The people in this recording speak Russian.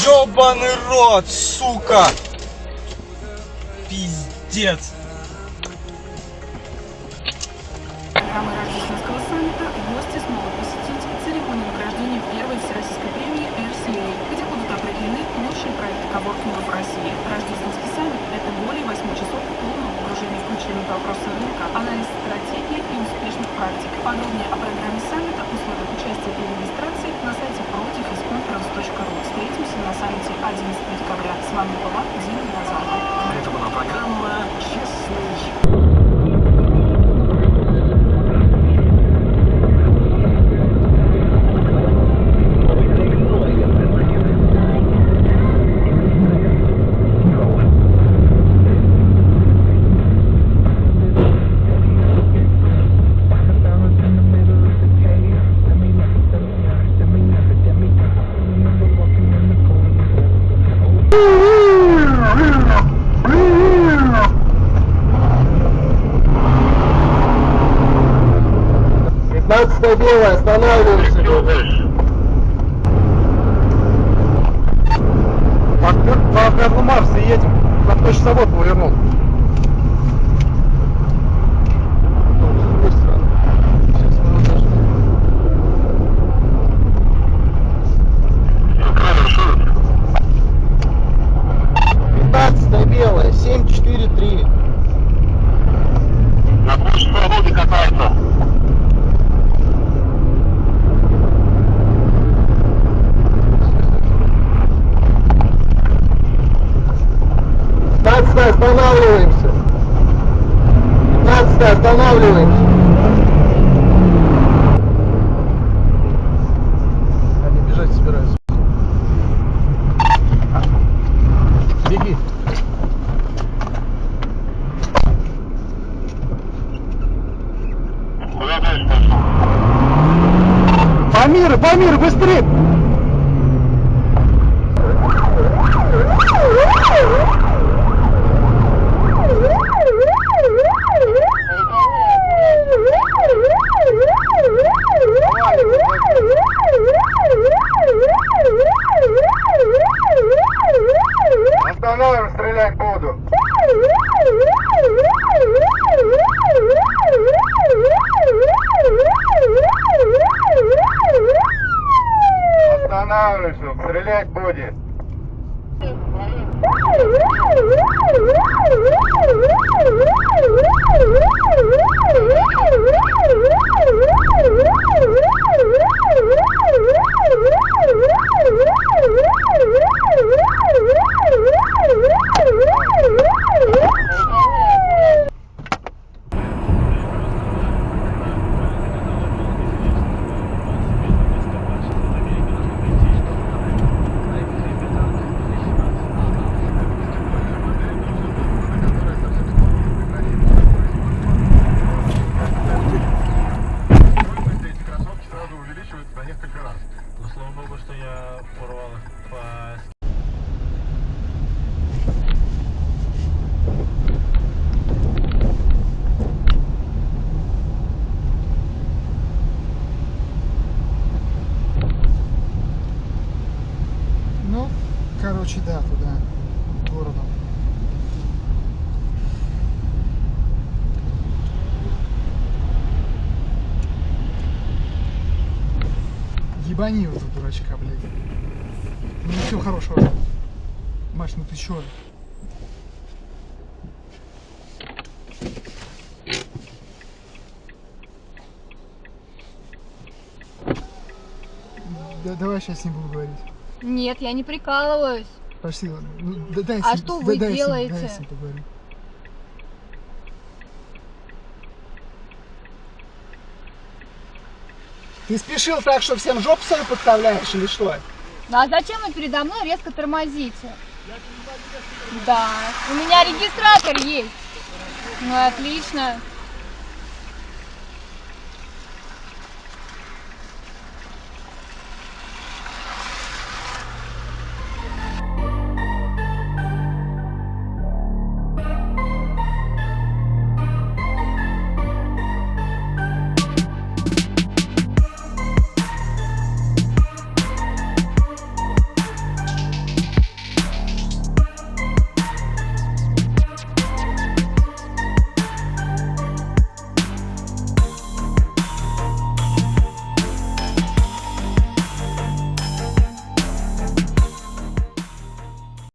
Ёбаный рот, сука! Пиздец! Программы рождественского саммита гости смогут посетить церемонию награждения первой всероссийской премии RCA, где будут определены лучшие проекты коворкингов в России. Рождественский саммит – это более 8 часов полного погружения в ключевые вопросы рынка, анализ стратегий и успешных практик. Подробнее о программе саммита, условиях участия и регистрации на сайте против.ру. Встретимся на саммите 11 декабря. С вами была Дина Назарова. Это была программа «Честный». Белая, останавливаемся. По Карл Маркса едем. На 2 часовой повернул. Белая, 743. На площадь свободы катается. Останавливаемся. 15 останавливаемся. Они бежать собираются. Беги. Куда дальше пошел? По миру, быстрее! Остановим, стрелять буду. Останавливаемся, стрелять будет. Короче, да, туда, городом. Ебани вот этого дурачка, блядь. Ну ничего хорошего. Маш, ну ты чё? Да, давай сейчас не буду говорить. Нет, я не прикалываюсь. Пошли, ну, дай что вы делаете? Дай поговорим. Ты спешил так, что всем жопу свою подставляешь или что? Ну а зачем вы передо мной резко тормозите? Да, у меня регистратор есть. Ну отлично.